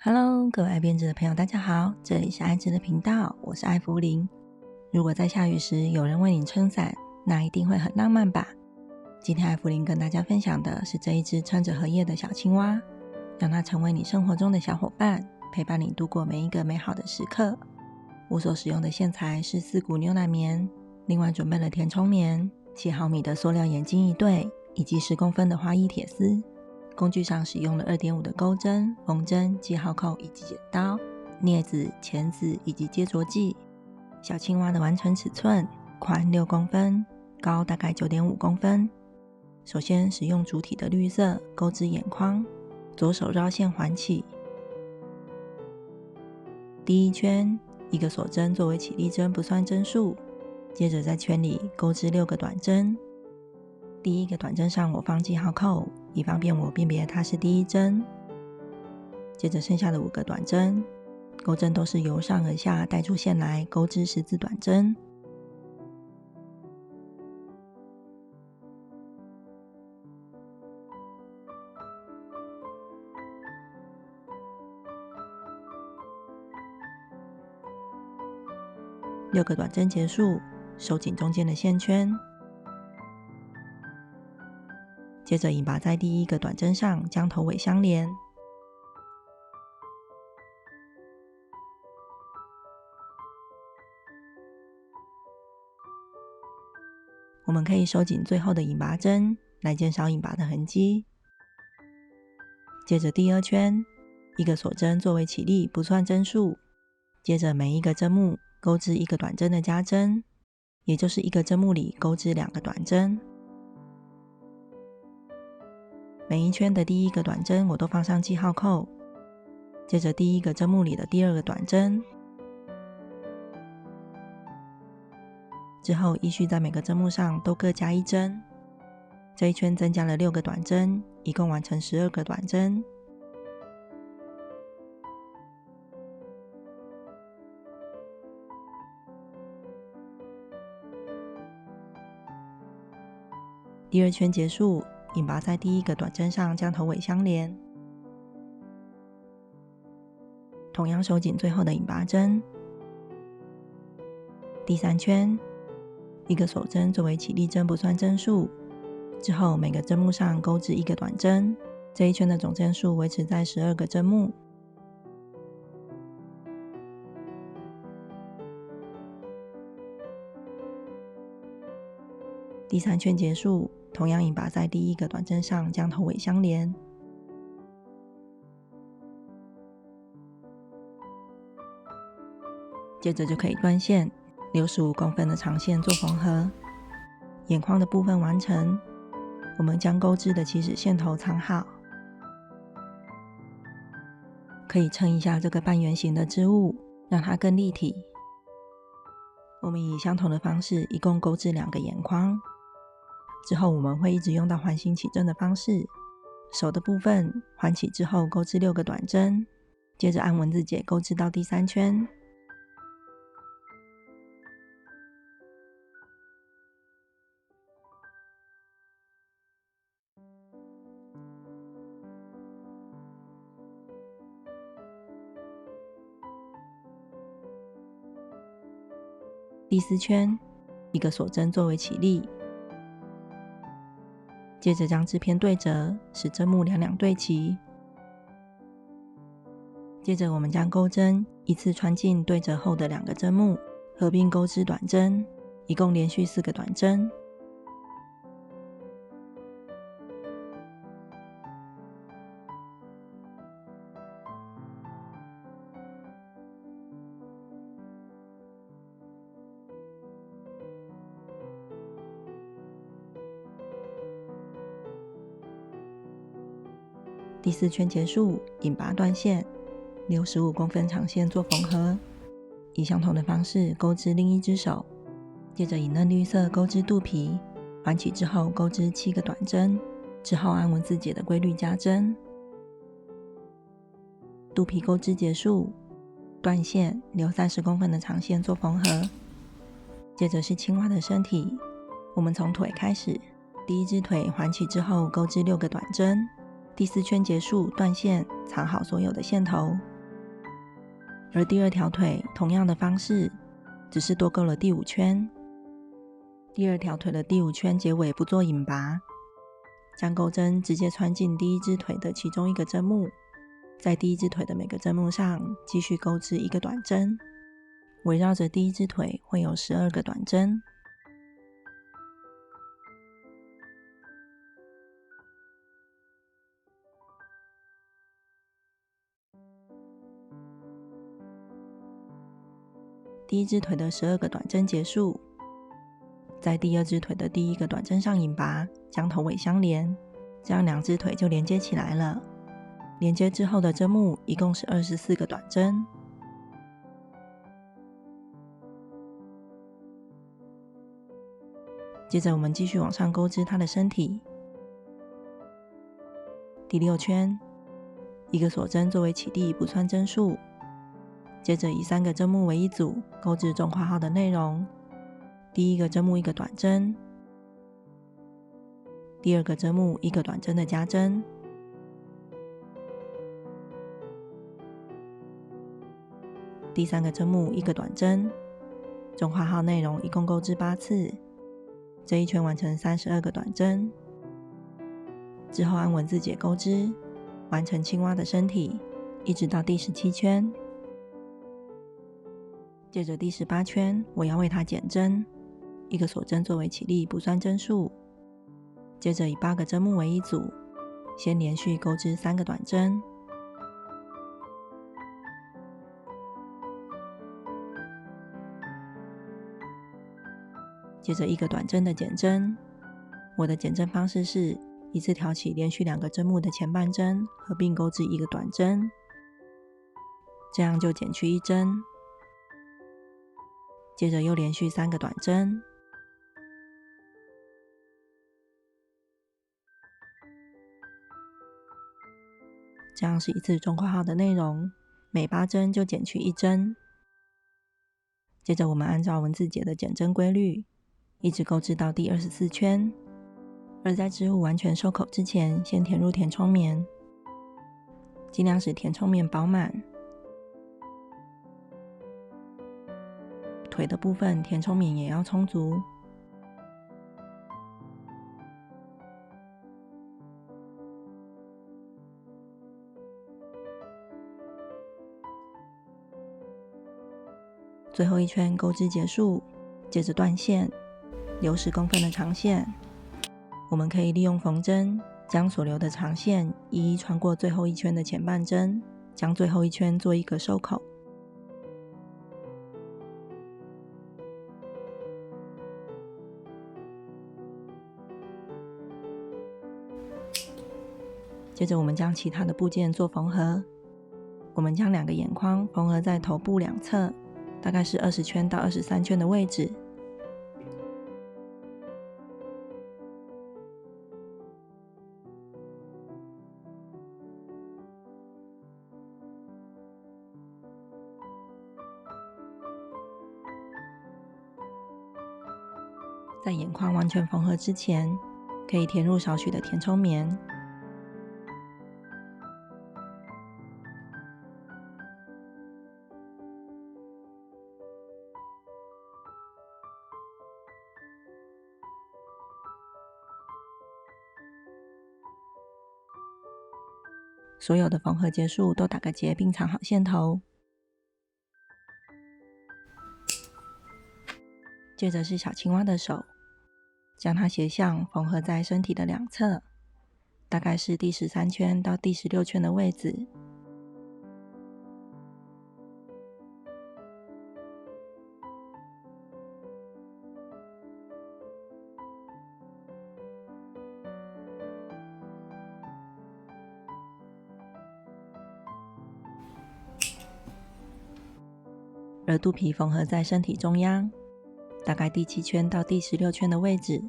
Hello，各位爱编织的朋友，大家好，这里是爱织的频道，我是艾芙琳。如果在下雨时有人为你撑伞，那一定会很浪漫吧？今天艾芙琳跟大家分享的是这一只穿着荷叶的小青蛙，让它成为你生活中的小伙伴，陪伴你度过每一个美好的时刻。我所使用的线材是4股牛奶棉，另外准备了填充棉、7毫米的塑料眼镜一对，以及10公分的花衣铁丝。工具上使用了2.5的钩针、缝针、记号扣以及剪刀、镊子、钳子以及接着剂。小青蛙的完成尺寸：宽6公分，高大概9.5公分。首先使用主体的绿色钩织眼框，左手绕线环起。第一圈，1个锁针作为起立针，不算针数。接着在圈里钩织6个短针。第1个短针上我放记号扣，以方便我辨别它是第1针。接着剩下的5个短针，钩针都是由上而下带出线来钩织10字短针。6个短针结束，收紧中间的线圈。接着引拔在第1个短针上，将头尾相连。我们可以收紧最后的引拔针，来减少引拔的痕迹。接着第2圈，1个锁针作为起立，不算针数。接着每一个针目钩织1个短针的加针，也就是1个针目里钩织2个短针。每一圈的第1个短针我都放上记号扣，接着第1个针目里的第2个短针，之后依序在每个针目上都各加1针。这一圈增加了6个短针，一共完成12个短针。第2圈结束，引拔在第1个短针上，将头尾相连。同样收紧最后的引拔针。第3圈，1个锁针作为起立针，不算针数。之后每个针目上钩织1个短针，这一圈的总针数维持在12个针目。第3圈结束，同样引拔在第1个短针上，将头尾相连。接着就可以断线，留15公分的长线做缝合。眼眶的部分完成，我们将钩织的起始线头藏好。可以撑一下这个半圆形的织物，让它更立体。我们以相同的方式一共钩织2个眼眶。之后我们会一直用到环形起针的方式。手的部分环起之后钩织6个短针，接着按文字结钩织到第3圈。第4圈，1个锁针作为起立。接着将织片对折，使针目两对齐。接着我们将钩针依次穿进对折后的2个针目，合并钩织短针，一共连续4个短针。第4圈结束，引拔断线，留15公分长线做缝合。以相同的方式钩织另一只手，接着以嫩绿色钩织肚皮，环起之后钩织7个短针，之后按文字结的规律加针。肚皮钩织结束，断线，留30公分的长线做缝合。接着是青蛙的身体，我们从腿开始，第1只腿环起之后钩织6个短针。第4圈结束，断线，藏好所有的线头，而第二条腿同样的方式，只是多勾了第5圈。第二条腿的第5圈结尾不做引拔，将钩针直接穿进第一只腿的其中一个针目，在第一只腿的每个针目上继续钩织一个短针，围绕着第一只腿会有12个短针。第一只腿的12个短针结束，在第二只腿的第一个短针上引拔，将头尾相连，这样2只腿就连接起来了。连接之后的针目一共是24个短针。接着我们继续往上钩织它的身体。第6圈，一个锁针作为起第不穿针数，接着以3个针目为一组，钩织中括号的内容。第一个针目1个短针，第二个针目1个短针的加针，第3个针目1个短针，中括号内容一共钩织8次，这一圈完成32个短针。之后按文字解钩织，完成青蛙的身体，一直到第17圈。接着第18圈，我要为它减针，1个锁针作为起立不算针数，接着以8个针目为一组，先连续钩织3个短针，接着1个短针的减针。我的减针方式是一次挑起连续2个针目的前半针，合并钩织1个短针，这样就减去1针。接着又连续3个短针，这样是一次中括号的内容，每8针就减去1针。接着我们按照文字解的减针规律，一直钩织到第24圈。而在织物完全收口之前，先填入填充棉，尽量使填充棉饱满。腿的部分填充棉也要充足。最后一圈钩织结束，接着断线，留10公分的长线。我们可以利用缝针，将所留的长线一一穿过最后一圈的前半针，将最后一圈做一个收口。接着我们将其他的部件做缝合。我们将2个眼眶缝合在头部两侧，大概是20圈到23圈的位置。在眼眶完全缝合之前，可以填入少许的填充棉。所有的缝合结束都打个结并藏好线头。接着是小青蛙的手，将它斜向缝合在身体的两侧，大概是第13圈到第16圈的位置。而肚皮缝合在身体中央，大概第7圈到第16圈的位置。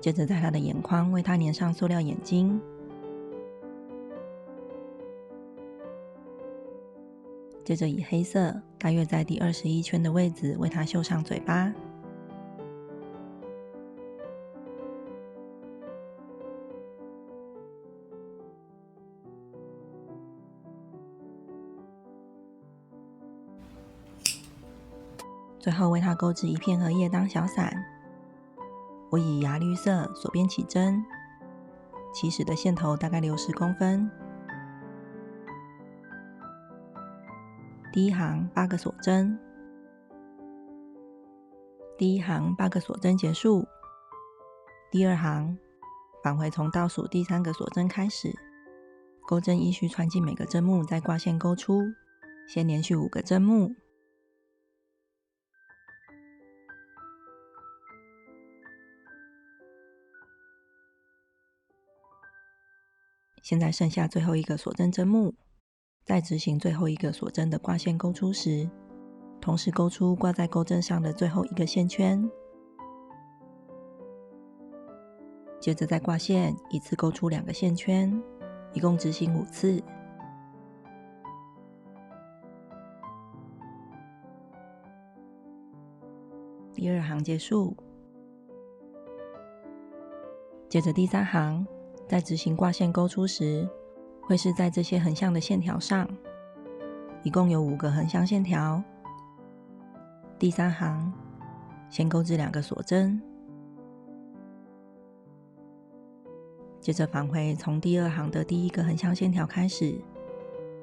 接着在它的眼眶为它粘上塑料眼睛。接着以黑色大约在第21圈的位置为它绣上嘴巴。最后为它钩织一片荷叶当小伞。我以芽绿色锁边起针，起始的线头大概留10公分。第一行8个锁针，第一行8个锁针结束。第二行返回从倒数第3个锁针开始，钩针依序穿进每个针目，再挂线钩出，先连续5个针目。现在剩下最后一个锁针针目，在执行最后一个锁针的挂线钩出时，同时钩出挂在钩针上的最后一个线圈，接着再挂线，一次钩出2个线圈，一共执行5次。第二行结束。接着第3行在执行挂线钩出时，会是在这些横向的线条上，一共有5个横向线条。第3行先钩织2个锁针，接着返回从第2行的第1个横向线条开始，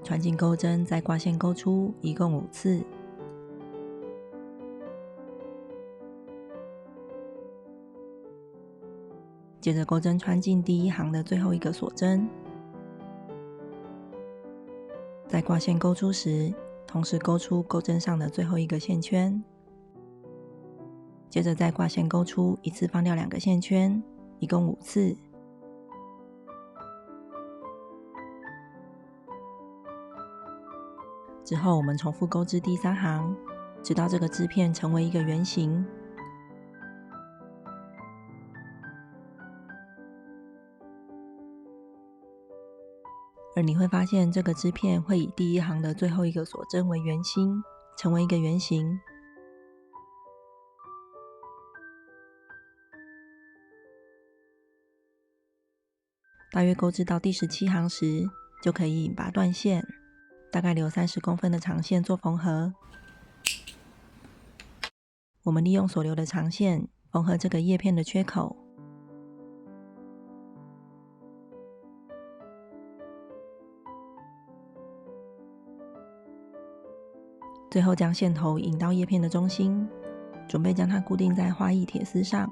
穿进钩针，再挂线钩出，一共5次。接着钩针穿进第1行的最后一个锁针，在挂线钩出时，同时钩出钩针上的最后一个线圈，接着再挂线钩出，一次放掉2个线圈，一共5次。之后我们重复钩织第3行，直到这个织片成为一个圆形。而你会发现这个织片会以第1行的最后一个锁针为圆心，成为一个圆形。大约钩织到第17行时，就可以引拔断线，大概留30公分的长线做缝合。我们利用所留的长线缝合这个叶片的缺口。最后将线头引到叶片的中心，准备将它固定在花艺铁丝上。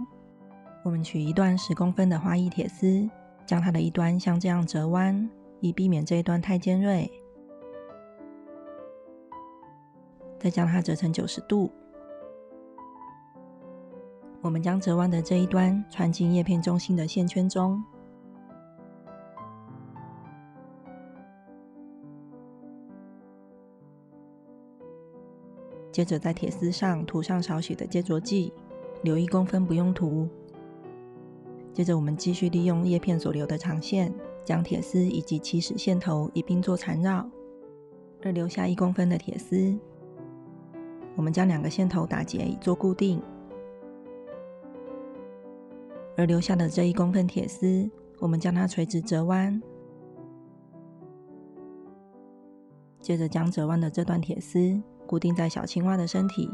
我们取一段10公分的花艺铁丝，将它的一端像这样折弯，以避免这一端太尖锐。再将它折成90度。我们将折弯的这一端穿进叶片中心的线圈中。接着在铁丝上涂上少许的接着剂，留1公分不用涂。接着我们继续利用叶片所留的长线，将铁丝以及起始线头一并做缠绕，而留下1公分的铁丝。我们将2个线头打结以做固定，而留下的这1公分铁丝，我们将它垂直折弯。接着将折弯的这段铁丝固定在小青蛙的身体，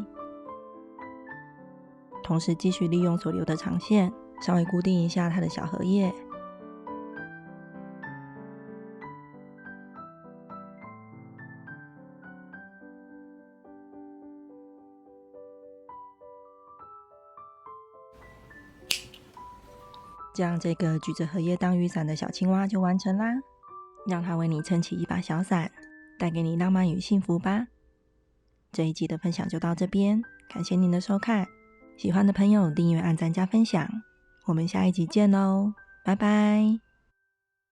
同时继续利用所留的长线稍微固定一下它的小荷叶。这样这个举着荷叶当雨伞的小青蛙就完成啦，让它为你撑起一把小伞，带给你浪漫与幸福吧。这一集的分享就到这边，感谢您的收看，喜欢的朋友订阅、按赞、加分享，我们下一集见喽，拜拜。